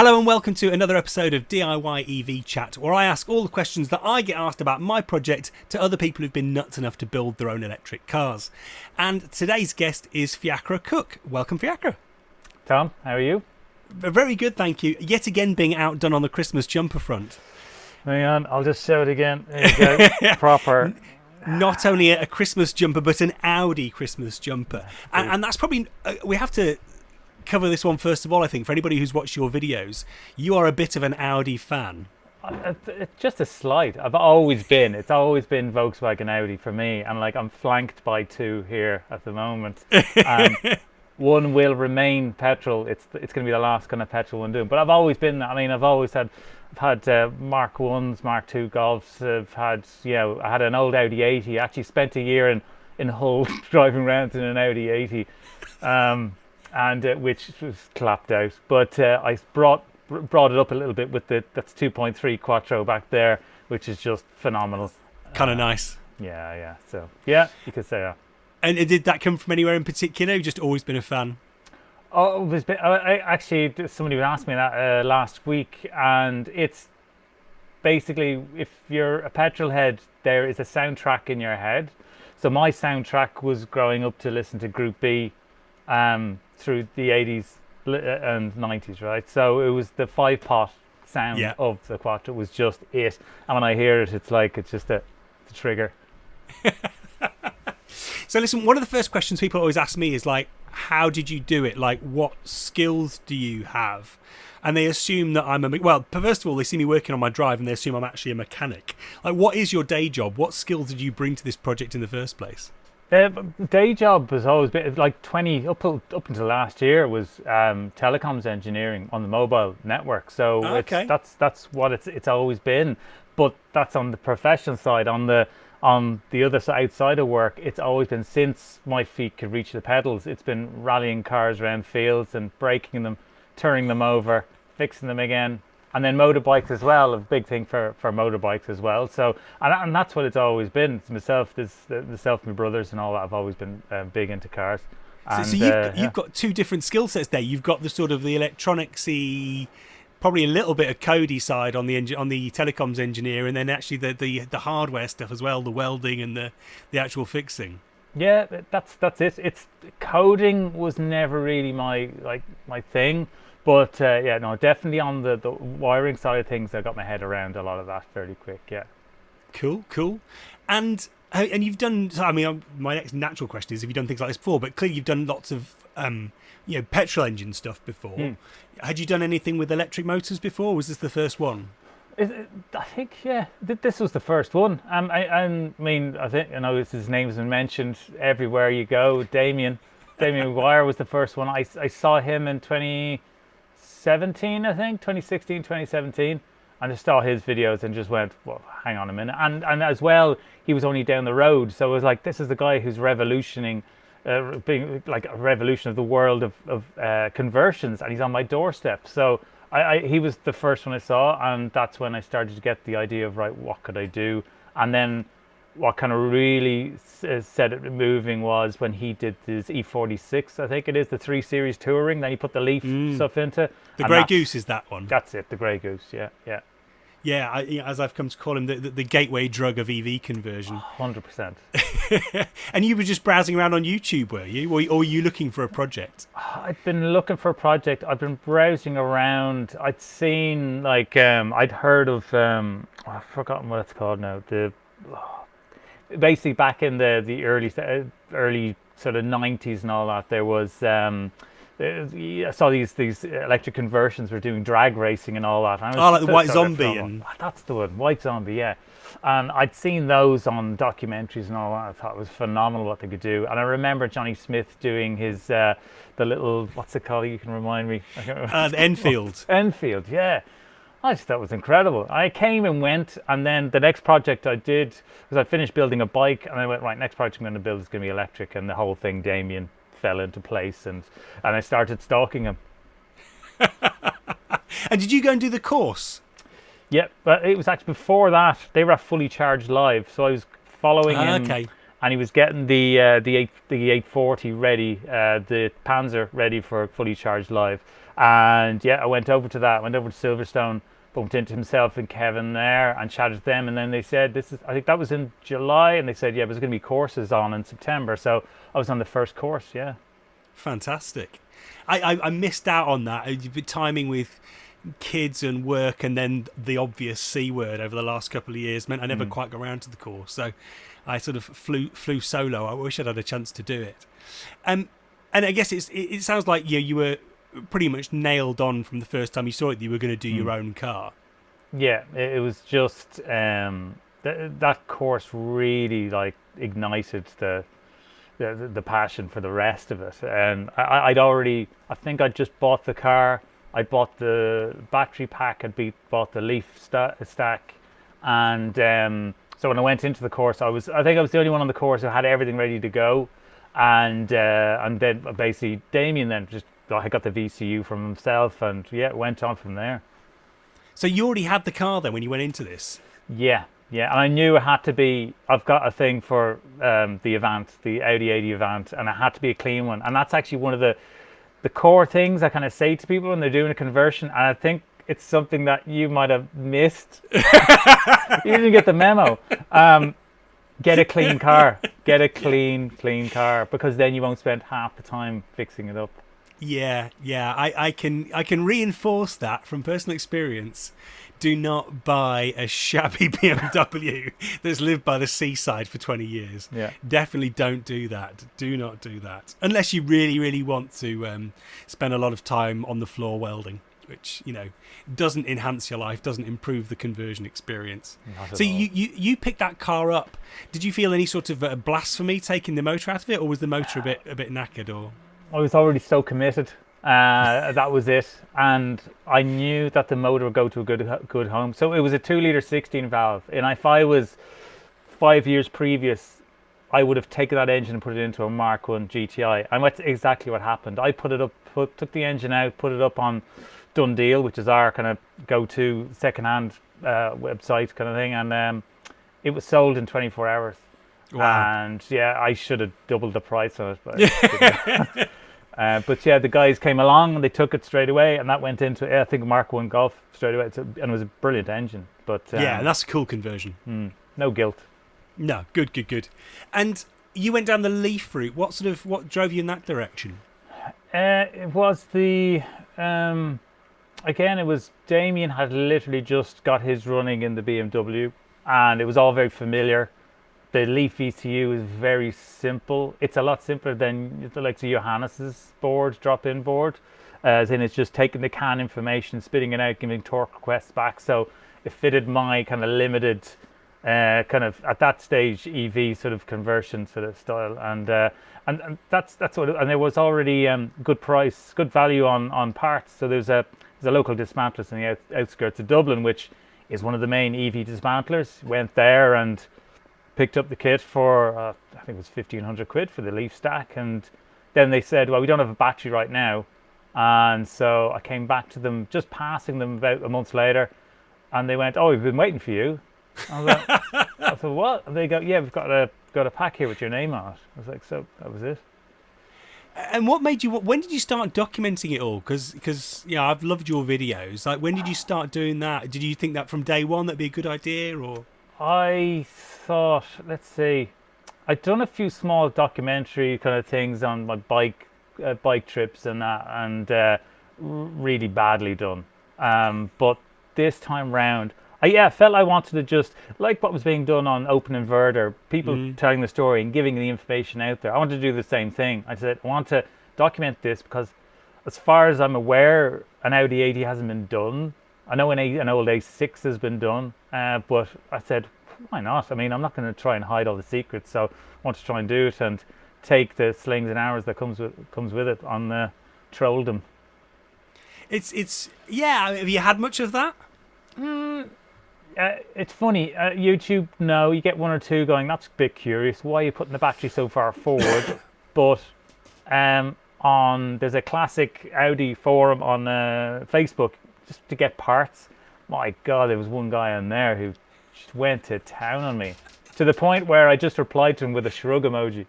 Hello and welcome to another episode of DIY EV Chat, where I ask all the questions that I get asked about my project to other people who've been nuts enough to build their own electric cars. And today's guest is Fiachra Cooke. Welcome, Fiachra. Tom, how are you? Very good, thank you. Yet again being outdone on the Christmas jumper front. Hang on, I'll just show it again. There you go. Proper. Not only a Christmas jumper, but an Audi Christmas jumper. And that's probably... we have to cover this one first of all, I think. For anybody who's watched your videos, you are a bit of an Audi fan. It's just a slight. It's always been Volkswagen Audi for me. And like I'm flanked by two here at the moment. One will remain petrol. It's going to be the last kind of petrol one doing. But I've always been. I mean, I've had Mark 1s, Mark 2 Golfs. I had an old Audi 80. I actually spent a year in Hull driving around in an Audi 80, which was clapped out. But I brought it up a little bit with that's 2.3 Quattro back there, which is just phenomenal. Kind of nice. Yeah. So yeah, you could say that. And did that come from anywhere in particular? You've just always been a fan? Oh, actually, somebody asked me that last week, and it's basically, if you're a petrol head, there is a soundtrack in your head. So my soundtrack was growing up to listen to Group B through the 80s and 90s, right? So it was the 5-pot sound of the Quattro was just it. And when I hear it, it's just a trigger. So listen, one of the first questions people always ask me is like, how did you do it? Like, what skills do you have? And they assume that first of all, they see me working on my drive and they assume I'm actually a mechanic. Like, what is your day job? What skills did you bring to this project in the first place? Day job has always been like 20 up until last year was telecoms engineering on the mobile network. So that's what it's always been. But that's on the professional side. On the other side, outside of work, it's always been, since my feet could reach the pedals, it's been rallying cars around fields and breaking them, turning them over, fixing them again. And then motorbikes as well, a big thing for motorbikes as well. So, and that's what it's always been. It's myself, my brothers and all that. I've always been big into cars. So you've got two different skill sets there. You've got the sort of the electronicsy, probably a little bit of codey side on the telecoms engineer, and then actually the hardware stuff as well, the welding and the actual fixing. Yeah, that's it. It's coding was never really my thing, but definitely on the wiring side of things, I got my head around a lot of that fairly quick. Yeah. Cool. And you've done. I mean, my next natural question is, have you done things like this before? But clearly, you've done lots of petrol engine stuff before. Had you done anything with electric motors before? Or was this the first one? I think, this was the first one. I mean, I think, his name has been mentioned everywhere you go. Damien Maguire was the first one. I saw him in 2017, I think, 2016, 2017. And I saw his videos and just went, well, hang on a minute. And as well, he was only down the road. So it was like, this is the guy who's revolutioning, being like a revolution of the world of conversions, and he's on my doorstep. So he was the first one I saw, and that's when I started to get the idea of, right, what could I do? And then what kind of really set it moving was when he did his E46, I think it is, the 3 Series Touring. Then he put the Leaf stuff into. The Grey Goose is that one. That's it, the Grey Goose, yeah. Yeah, as I've come to call him, the gateway drug of EV conversion. 100%. And you were just browsing around on YouTube, were you? Or were you looking for a project? I'd been looking for a project. I'd been browsing around. I'd seen, I'd heard of, I've forgotten what it's called now. Basically, back in the early sort of 90s and all that, there was... I saw these electric conversions were doing drag racing and all that. Like the White Zombie. That's the one, White Zombie, yeah. And I'd seen those on documentaries and all that. I thought it was phenomenal what they could do. And I remember Johnny Smith doing his, the little, what's it called? You can remind me. The Enfield. Enfield, yeah. I just thought it was incredible. I came and went, and then the next project I did was I finished building a bike, and I went, right, next project I'm going to build is going to be electric, and the whole thing, Damien, fell into place, and I started stalking him. And did you go and do the course? Yeah, but it was actually before that. They were at Fully Charged Live, so I was following him and he was getting the 840 ready, the Panzer ready for fully charged live. And yeah, I went over to Silverstone, bumped into himself and Kevin there and chatted to them, and then they said I think that was in July, and they said there's going to be courses on in September, so I was on the first course. Yeah, fantastic. I missed out on that. Timing with kids and work, and then the obvious C word over the last couple of years meant I never quite got around to the course, so I sort of flew solo. I wish I'd had a chance to do it. And I guess it sounds like you were pretty much nailed on from the first time you saw it that you were going to do your own car. Yeah, it was just that course really like ignited the passion for the rest of it. And I think I'd just bought the car. I bought the battery pack. Bought the Leaf stack, and so when I went into the course, I think I was the only one on the course who had everything ready to go. And then basically Damien then just I got the VCU from himself, and yeah, it went on from there. So you already had the car then when you went into this? Yeah, and I knew it had to be. I've got a thing for the Avant, the Audi 80 Avant, and it had to be a clean one. And that's actually one of the core things I kind of say to people when they're doing a conversion. And I think it's something that you might have missed. You didn't get the memo. Get a clean car. Get a clean car, because then you won't spend half the time fixing it up. Yeah. I can reinforce that from personal experience. Do not buy a shabby BMW that's lived by the seaside for 20 years. Yeah. Definitely don't do that. Do not do that. Unless you really, really want to spend a lot of time on the floor welding, which, doesn't enhance your life, doesn't improve the conversion experience. So you picked that car up. Did you feel any sort of blasphemy taking the motor out of it, or was the motor a bit knackered? Or I was already so committed. That was it, and I knew that the motor would go to a good home. So it was a 2-litre 16 valve, and if I was 5 years previous, I would have taken that engine and put it into a Mark 1 GTI. And that's exactly what happened. I took the engine out, put it up on Done Deal, which is our kind of go-to second-hand website kind of thing, and it was sold in 24 hours. Wow. And yeah, I should have doubled the price on it, but but yeah, the guys came along and they took it straight away, and that went into I think Mark 1 Golf straight away. And it was a brilliant engine. But yeah, that's a cool conversion. No guilt. No, good. And you went down the Leaf route. What drove you in that direction? It was again, it was Damien had literally just got his running in the BMW, and it was all very familiar. The Leaf ECU is very simple. It's a lot simpler than the likes of Johannes's drop-in board, as in it's just taking the CAN information, spitting it out, giving torque requests back. So it fitted my kind of limited, kind of at that stage EV sort of conversion sort of style, and that's what. And there was already good price, good value on parts. So there's a local dismantler in the outskirts of Dublin, which is one of the main EV dismantlers. Went there and picked up the kit for I think it was 1,500 quid for the Leaf stack, and then they said, well, we don't have a battery right now, and so I came back to them, just passing them about a month later, and they went, oh, we've been waiting for you. I thought, what? And they go, yeah, we've got a pack here with your name on it. I was like, so that was it. And what made you? When did you start documenting it all? Because I've loved your videos. Like, when did you start doing that? Did you think that from day one that'd be a good idea, or? I thought, let's see, I'd done a few small documentary kind of things on my bike trips and that, and really badly done. But this time round, I felt I wanted to just, like what was being done on Open Inverter, people telling the story and giving the information out there. I wanted to do the same thing. I said, I want to document this because as far as I'm aware, an Audi 80 hasn't been done. I know an old A6 has been done, but I said, why not? I mean, I'm not going to try and hide all the secrets, so I want to try and do it and take the slings and arrows that comes with it on trolldom. It's yeah. Have you had much of that? It's funny. YouTube, no, you get one or two going, that's a bit curious. Why are you putting the battery so far forward? But there's a classic Audi forum on Facebook just to get parts. My God, there was one guy on there who just went to town on me. To the point where I just replied to him with a shrug emoji.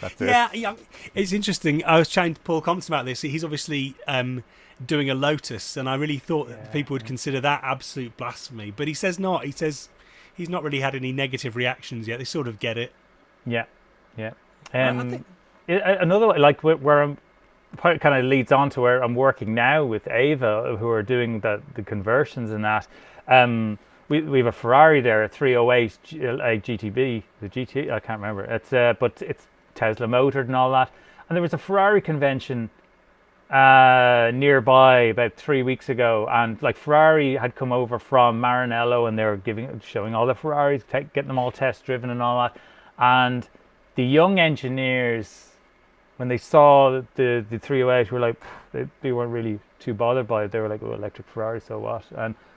That's it. Yeah, it's interesting. I was chatting to Paul Compton about this. He's obviously doing a Lotus, and I really thought that people would consider that absolute blasphemy. But he says not. He says he's not really had any negative reactions yet. They sort of get it. Yeah. Another, like, where I'm, kind of leads on to where I'm working now with Ava, who are doing the conversions and that. We have a Ferrari there, a 308 GTB, the GT, I can't remember. It's but it's Tesla motored and all that. And there was a Ferrari convention nearby about 3 weeks ago, and like Ferrari had come over from Maranello, and they were showing all the Ferraris, getting them all test driven and all that. And the young engineers, when they saw the 308, were like, they weren't really too bothered by it. They were like, oh, electric Ferrari, so what?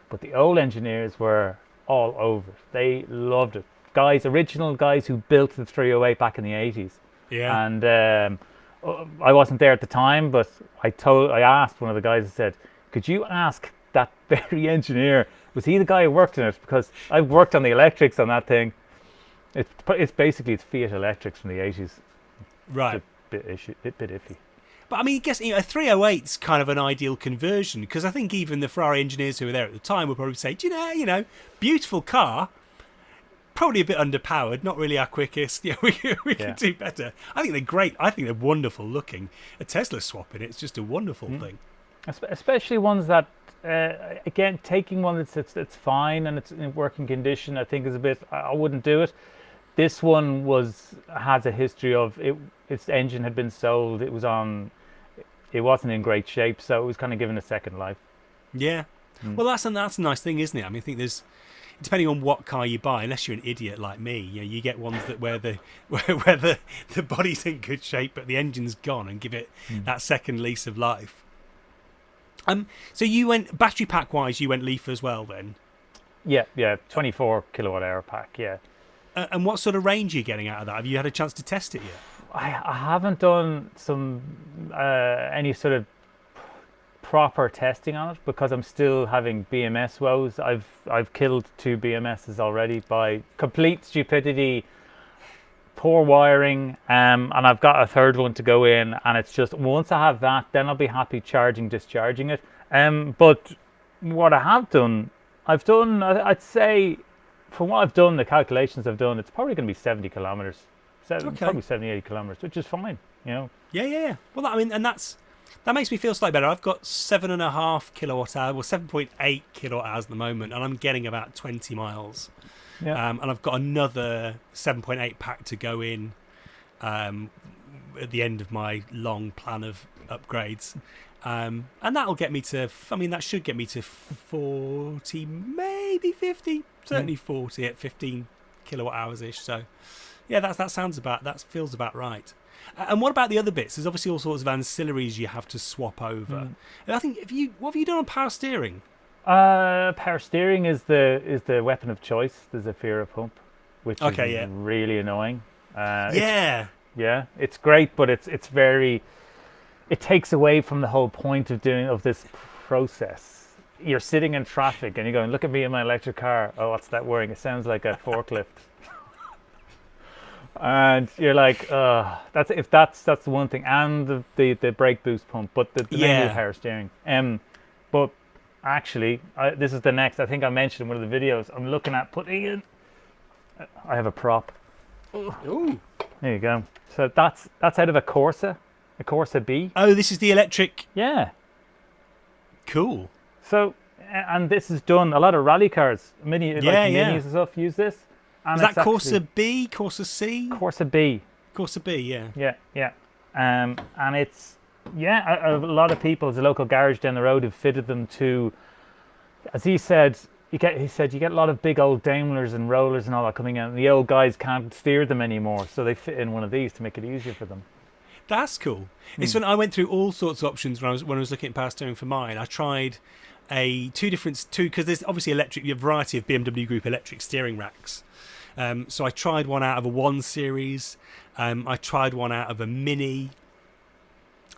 But the old engineers were all over it. They loved it. Original guys who built the 308 back in the 80s. Yeah. And I wasn't there at the time, but I asked one of the guys, I said, could you ask that very engineer, was he the guy who worked on it? Because I've worked on the electrics on that thing. It's basically Fiat electrics from the 80s. Right. It's a bit iffy. But I mean, I guess a 308's kind of an ideal conversion, because I think even the Ferrari engineers who were there at the time would probably say, you know, beautiful car, probably a bit underpowered, not really our quickest. Yeah, we could do better. I think they're great. I think they're wonderful looking. A Tesla swapping it's just a wonderful thing. Especially ones that, again, taking one that's fine and it's in working condition, I think is a bit. I wouldn't do it. This one has a history of its engine had been sold. It wasn't in great shape, so it was kind of given a second life. Yeah. Well, that's a nice thing, isn't it? I mean, I think depending on what car you buy, unless you're an idiot like me, you get ones that where the body's in good shape but the engine's gone, and give it that second lease of life. So you went battery pack wise, you went Leaf as well then? Yeah, 24 kilowatt hour pack. Yeah. And what sort of range are you getting out of that? Have you had a chance to test it yet? I haven't done any sort of proper testing on it because I'm still having BMS woes. I've killed 2 BMSs already by complete stupidity, poor wiring, and I've got a third one to go in. And it's just once I have that, then I'll be happy discharging it. But what I have done, I'd say, from what I've done, the calculations I've done, it's probably going to be 70 kilometers. Probably 70, 80 kilometers, which is fine, you know. Yeah. Well, I mean, and that makes me feel slightly better. I've got 7.5 kilowatt hours, well, 7.8 kilowatt hours at the moment, and I'm getting about 20 miles. Yeah. And I've got another 7.8 pack to go in at the end of my long plan of upgrades. And that'll get me to, that should get me to 40, maybe 50, certainly 40 at 15 kilowatt hours ish. So, yeah, that feels about right. And what about the other bits? There's obviously all sorts of ancillaries you have to swap over. And I think what have you done on power steering? Power steering is the weapon of choice. There's a Fiachra pump, which is really annoying. Yeah, it's great, but it's very. It takes away from the whole point of this process. You're sitting in traffic and you're going, look at me in my electric car. Oh, what's that whirring? It sounds like a forklift. And you're like, that's the one thing, and the brake boost pump, but the mainly power steering. But actually, this is the next. I think I mentioned in one of the videos. I'm looking at putting in. I have a prop. Ooh. There you go. So that's out of a Corsa B. Oh, this is the electric. Yeah. Cool. So, and this is done. A lot of rally cars, minis and stuff use this. And is that Corsa B, Corsa C? Corsa B. Corsa B, yeah. Yeah. And it's, a lot of people, there's a local garage down the road who fitted them to, as he said, you get a lot of big old Daimlers and rollers and all that coming out, and the old guys can't steer them anymore, so they fit in one of these to make it easier for them. That's cool. It's when I went through all sorts of options when I was looking at power steering for mine. I tried two because there's obviously a variety of BMW Group electric steering racks. So I tried one out of a 1 Series. I tried one out of a Mini.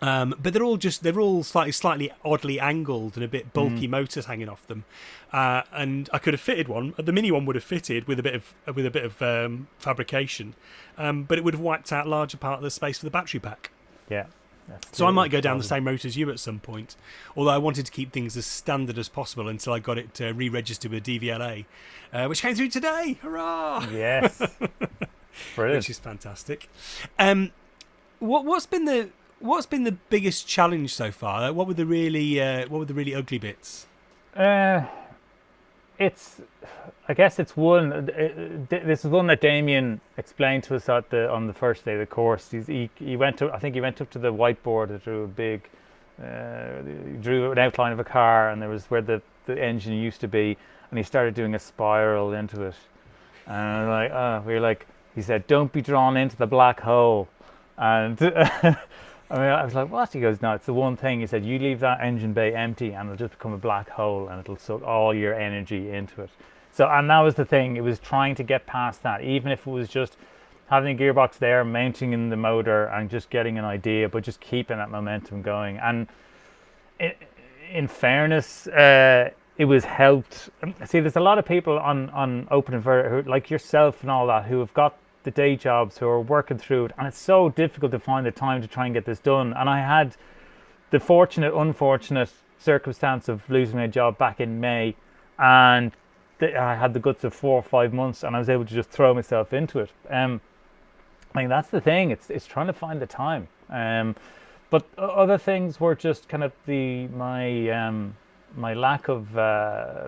But they're all slightly oddly angled and a bit bulky motors hanging off them. And I could have fitted one. The Mini one would have fitted with a bit of fabrication, but it would have wiped out larger part of the space for the battery pack. Yeah. So I might go down the same route as you at some point. Although I wanted to keep things as standard as possible until I got it re-registered with DVLA, which came through today. Hurrah! Yes. Brilliant. Which is fantastic. What's been the biggest challenge so far? What were the really ugly bits? I guess it's one. This is one that Damien explained to us on the first day of the course. He went to, I think he went up to the whiteboard and drew drew an outline of a car, and there was where the engine used to be, and he started doing a spiral into it. And we were like, he said, "Don't be drawn into the black hole." And I was like, what? He goes, no, it's the one thing. He said, you leave that engine bay empty and it'll just become a black hole and it'll suck all your energy into it. So, and that was the thing. It was trying to get past that, even if it was just having a gearbox there, mounting in the motor and just getting an idea, but just keeping that momentum going. And in fairness, it was helped. See, there's a lot of people on Open Inverter, like yourself and all that, who have got the day jobs, who are working through it, and it's so difficult to find the time to try and get this done. And I had the unfortunate circumstance of losing my job back in May, and I had the guts of 4 or 5 months, and I was able to just throw myself into it. I mean, that's the thing. It's trying to find the time. But other things were just kind of my lack of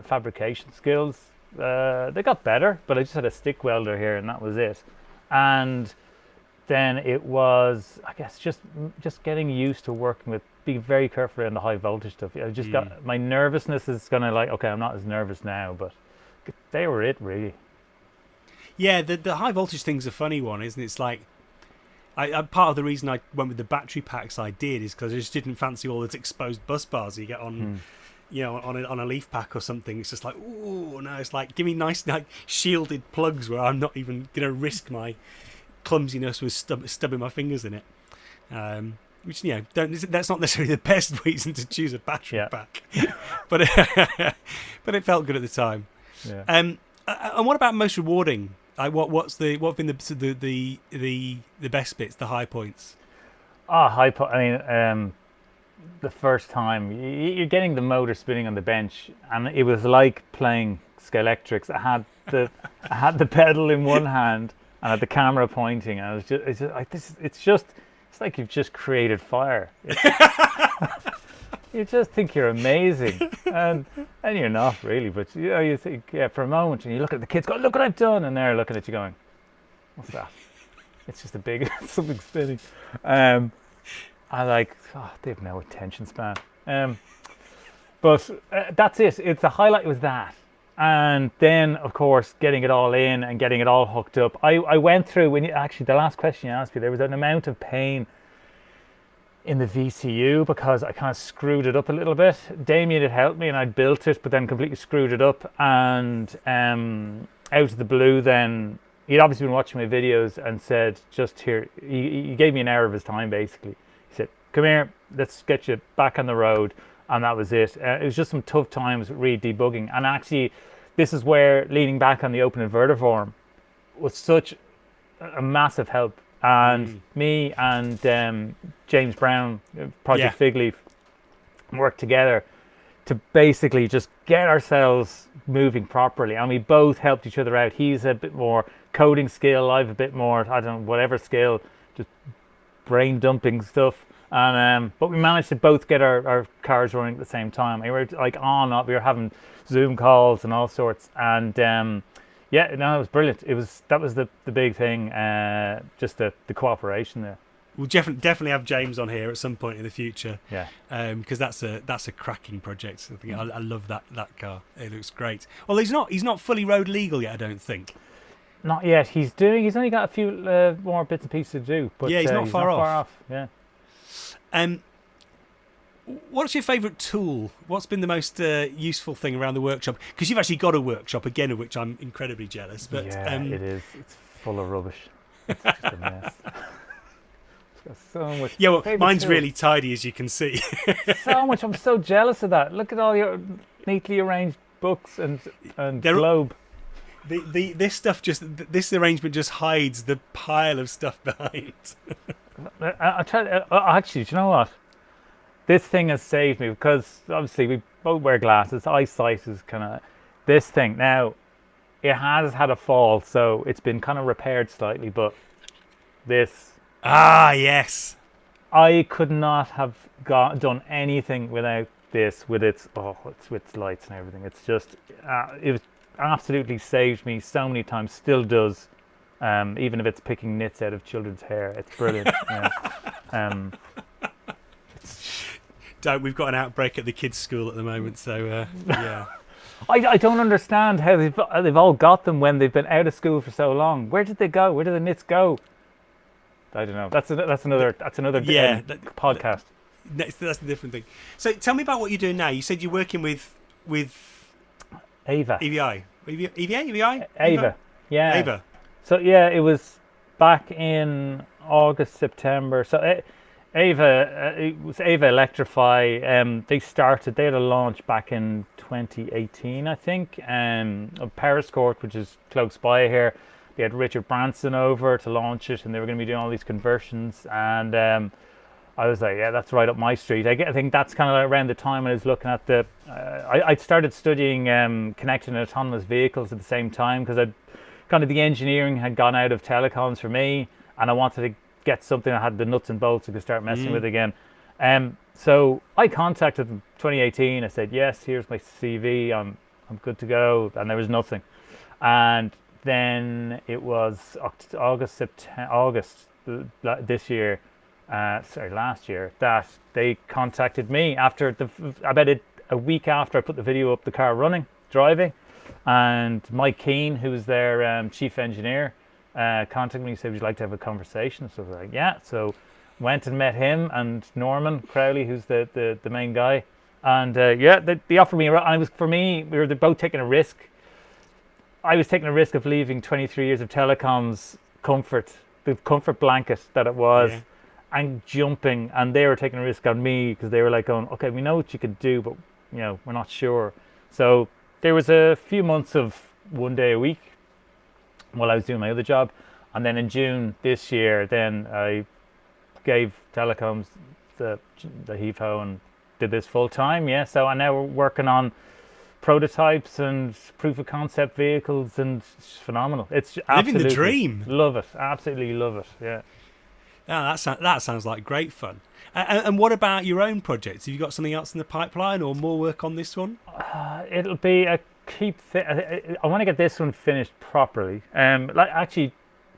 fabrication skills. They got better, but I just had a stick welder here, and that was it. And then it was, I guess, just getting used to working with, being very careful on the high voltage stuff. I just got, my nervousness is kind of like, okay, I'm not as nervous now, but they were it, really. Yeah, the high voltage thing's a funny one, isn't it? It's like, I part of the reason I went with the battery packs I did is because I just didn't fancy all those exposed bus bars you get on, you know, on a leaf pack or something. It's just like, oh no, it's like, give me nice like shielded plugs where I'm not even going to risk my clumsiness with stubbing my fingers in it. Which, you know, that's not necessarily the best reason to choose a battery pack, but it felt good at the time. Yeah. And what about most rewarding? Like, what's been the best bits, the high points? I mean, the first time you're getting the motor spinning on the bench, and it was like playing Skylectrics. I had the pedal in one hand and I had the camera pointing, and it's just like this. It's like you've just created fire. You just think you're amazing, and you're not really. But you know, you think, yeah, for a moment, and you look at the kids, go, "Look what I've done," and they're looking at you, going, "What's that?" It's just a big something spinning. I like, they have no attention span. But that's it. It's the highlight was that. And then, of course, getting it all in and getting it all hooked up. I went through, actually, the last question you asked me, there was an amount of pain in the VCU because I kind of screwed it up a little bit. Damien had helped me and I'd built it, but then completely screwed it up. And out of the blue then, he'd obviously been watching my videos and said, just here, he gave me an hour of his time, basically. Said, come here, let's get you back on the road. And that was it. It was just some tough times really debugging. And actually, this is where leaning back on the Open Inverter forum was such a massive help. And me and James Brown, Project Fig Leaf, worked together to basically just get ourselves moving properly. And we both helped each other out. He's a bit more coding skill, I've a bit more, I don't know, whatever skill, just brain dumping stuff. And but we managed to both get our cars running at the same time. We were like we were having Zoom calls and all sorts. And it was brilliant. That was the big thing, just the cooperation there. We'll definitely have James on here at some point in the future. Yeah. Because that's a cracking project. I think I love that car. It looks great. Well, he's not fully road legal yet, I don't think. Not yet. He's only got a few more bits and pieces to do. But yeah, he's not far off. Yeah. What's your favourite tool? What's been the most useful thing around the workshop? Because you've actually got a workshop, again, of which I'm incredibly jealous. But yeah, it is. It's full of rubbish. It's just a mess. So much. Yeah, well, Favourite mine's tool. really tidy, as you can see. So much. I'm so jealous of that. Look at all your neatly arranged books and globe. This stuff this arrangement just hides the pile of stuff behind. I try. Actually, do you know what? This thing has saved me because obviously we both wear glasses. Eyesight is kind of this thing now. It has had a fall, so it's been kind of repaired slightly. But this, Yes. I could not have done anything without this. With its lights and everything. It's just it absolutely saved me so many times. Still does. Even if it's picking nits out of children's hair, it's brilliant. Yeah. We've got an outbreak at the kids' school at the moment, so yeah. I don't understand how they've all got them when they've been out of school for so long. Where did they go? Where did the nits go? I don't know. That's another podcast. That's a different thing. So tell me about what you're doing now. You said you're working with Ava. EVI. EVI? Ava. Yeah. Ava. So yeah, it was back in August, September. So Ava, it was Ava Electrify. They had a launch back in 2018, I think. Of Paris Court, which is close by here. They had Richard Branson over to launch it, and they were going to be doing all these conversions. And I was like, yeah, that's right up my street. I think that's kind of around the time I was looking at I'd started studying connected and autonomous vehicles at the same time because the engineering had gone out of telecoms for me, and I wanted to get something that had the nuts and bolts I could start messing with again. So I contacted them 2018. I said, yes, here's my CV. I'm good to go. And there was nothing. And then it was August this year, last year, that they contacted me after about a week after I put the video up, the car running, driving. And Mike Keane, who was their chief engineer, contacted me and said, would you like to have a conversation? So I was like, yeah. So went and met him and Norman Crowley, who's the main guy. And they offered me, and it was, for me, we were both taking a risk. I was taking a risk of leaving 23 years of telecoms the comfort blanket that it was, and jumping. And they were taking a risk on me because they were like going, okay, we know what you could do, but we're not sure. So there was a few months of 1 day a week while I was doing my other job. And then in June this year, then I gave telecoms the heave-ho and did this full time. Yeah, so I'm now working on prototypes and proof of concept vehicles, and it's phenomenal. It's living the dream. Love it, absolutely love it. Yeah. That sounds like great fun. And what about your own projects? Have you got something else in the pipeline, or more work on this one? It'll be a I want to get this one finished properly. Actually,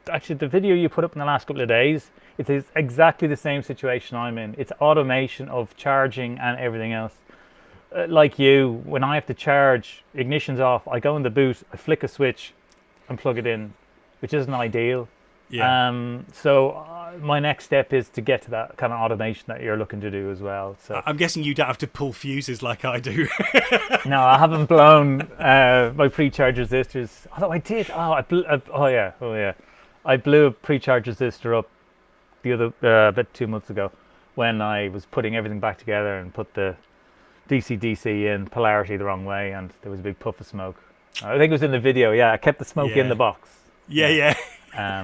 the video you put up in the last couple of days, it is exactly the same situation I'm in. It's automation of charging and everything else. Like you, when I have to charge, ignition's off, I go in the boot, I flick a switch and plug it in, which isn't ideal. Yeah. So my next step is to get to that kind of automation that you're looking to do as well. So I'm guessing you don't have to pull fuses like I do. No, I haven't blown my pre-charge resistors. Although I did. I blew a pre-charge resistor up about 2 months ago when I was putting everything back together and put the DC in polarity the wrong way, and there was a big puff of smoke. I think it was in the video. Yeah, I kept the smoke in the box. Yeah. I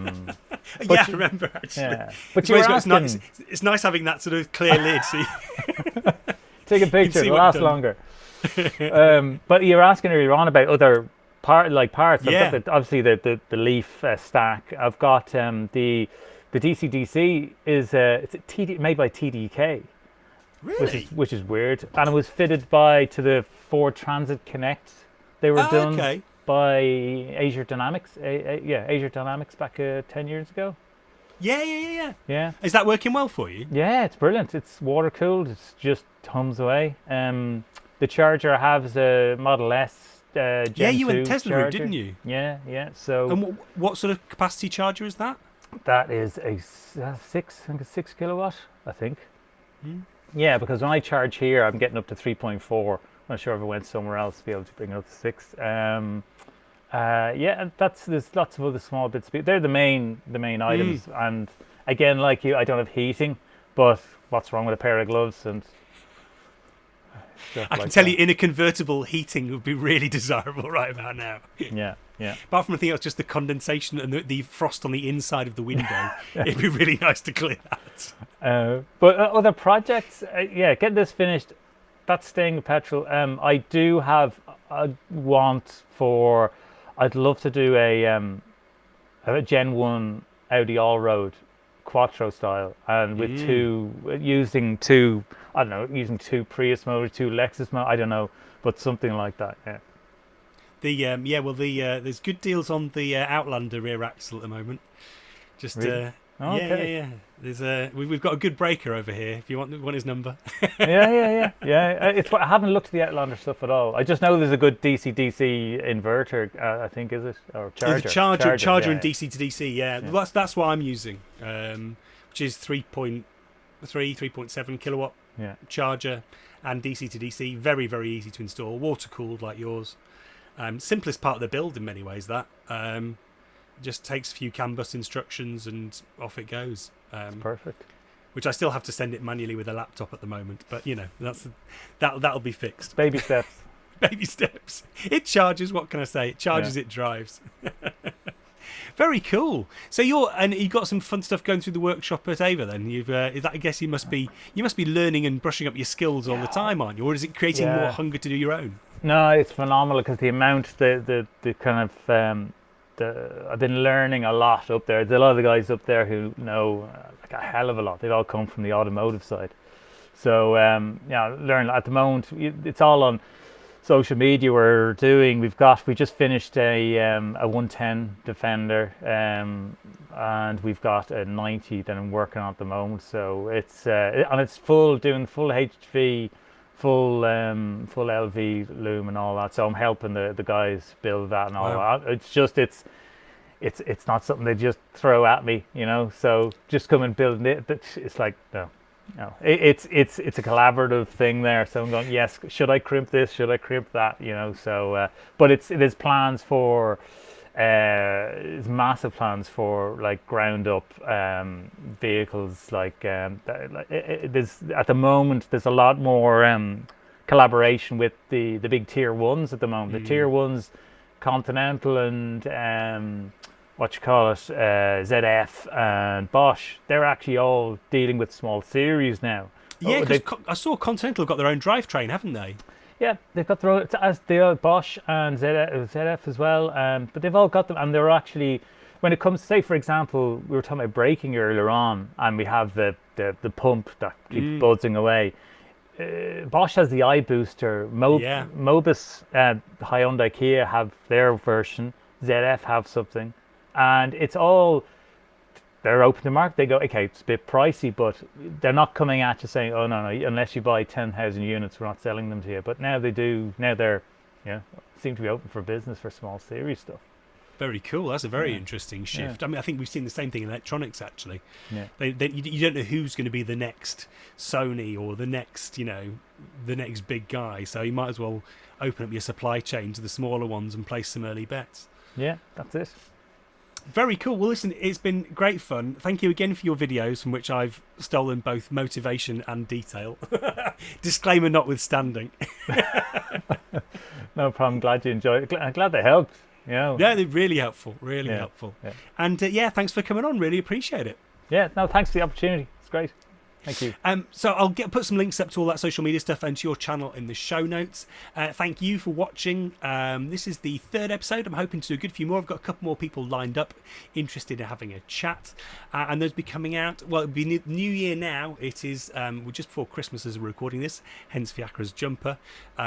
remember actually. Yeah. But you were asking, it's nice having that sort of clear lid. See, take a picture; it'll last longer. But you were asking earlier on about other parts. Yeah. I've got obviously the Leaf stack. I've got the DC is it's made by TDK. Really? Which is weird, and it was fitted to the Ford Transit Connect. They were done by Azure Dynamics. Azure Dynamics back 10 years ago. Yeah. Is that working well for you? Yeah, it's brilliant. It's water cooled. It's just hums away. The charger I have is a Model S Gen 2 you went Tesla route, didn't you? Yeah. So. And what sort of capacity charger is that? That is a 6 kilowatt, I think. Yeah, because when I charge here, I'm getting up to 3.4. I'm not sure if I went somewhere else to be able to bring it up to 6. There's lots of other small bits. They're the main items, and again, like you, I don't have heating, but what's wrong with a pair of gloves and stuff I can like tell that. you, in a convertible, heating would be really desirable right about now. Yeah, yeah. Apart from anything else, just the condensation and the frost on the inside of the window, it'd be really nice to clear that. But other projects, yeah, get this finished. That's staying with petrol. I do have a want for. I'd love to do a Gen 1 Audi Allroad Quattro style, and with using two Prius motors, two Lexus motors. I don't know, but something like that. Yeah. There's good deals on the Outlander rear axle at the moment. Just Really? yeah. We've got a good breaker over here. If you want his number. yeah. I haven't looked at the Outlander stuff at all. I just know there's a good DC inverter. I think is it or charger? Charger yeah, and DC to DC. Yeah. Well, that's what I'm using, which is 3.7 kilowatt charger and DC to DC. Very, very easy to install. Water cooled like yours. Simplest part of the build in many ways. That just takes a few CAN bus instructions and off it goes. Perfect. Which I still have to send it manually with a laptop at the moment, but that'll be fixed. Baby steps. Baby steps. It charges. What can I say? It charges. It drives. Very cool. So you've got some fun stuff going through the workshop at Ava. Then I guess you must be learning and brushing up your skills all the time, aren't you? Or is it creating more hunger to do your own? No, it's phenomenal because the amount, the kind of, I've been learning a lot up there. There's a lot of the guys up there who know like a hell of a lot. They've all come from the automotive side. So learn at the moment. It's all on social media. We just finished a 110 Defender, and we've got a 90 that I'm working on at the moment. So it's doing full HV. Full LV loom and all that, so I'm helping the guys build that and all that. It's not something they just throw at me, So just come and build it. It's like no, it's a collaborative thing there. So I'm going, yes, should I crimp this? Should I crimp that? So but it is plans for. It's massive plans for like ground up vehicles there's at the moment there's a lot more collaboration with the big tier ones at the moment. The tier ones, Continental and ZF and Bosch, they're actually all dealing with small series now. Yeah, because I saw Continental got their own drivetrain, haven't they? Yeah, they've got their own, as the Bosch and ZF as well, but they've all got them, and they're actually, when it comes, say for example, we were talking about braking earlier on, and we have the pump that keeps buzzing away. Bosch has the iBooster, Mobis, Hyundai, Kia have their version, ZF have something, and it's all, they're open to market. They go, okay, it's a bit pricey, but they're not coming at you saying, oh, no, unless you buy 10,000 units, we're not selling them to you. But now they do. Now they're, seem to be open for business for small series stuff. Very cool. That's a very interesting shift. Yeah. I mean, I think we've seen the same thing in electronics, actually. Yeah. You don't know who's going to be the next Sony or the next, the next big guy. So you might as well open up your supply chain to the smaller ones and place some early bets. Yeah, that's it. Very cool. Well, listen, it's been great fun. Thank you again for your videos, from which I've stolen both motivation and detail. Disclaimer notwithstanding. No problem. Glad you enjoyed it. I'm glad they helped. Yeah, they're really helpful. Really helpful. Yeah. And thanks for coming on. Really appreciate it. Yeah, no, thanks for the opportunity. It's great. Thank you. So I'll put some links up to all that social media stuff and to your channel in the show notes. Thank you for watching. This is the third episode. I'm hoping to do a good few more. I've got a couple more people lined up interested in having a chat. And those will be coming out. Well, it'll be New Year now. It is we're just before Christmas as we're recording this, hence Fiachra's jumper,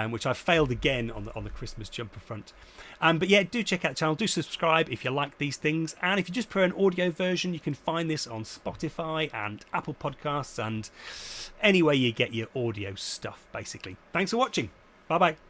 which I failed again on the Christmas jumper front. But yeah, do check out the channel. Do subscribe if you like these things. And if you just prefer an audio version, you can find this on Spotify and Apple Podcasts and anywhere you get your audio stuff, basically. Thanks for watching. Bye-bye.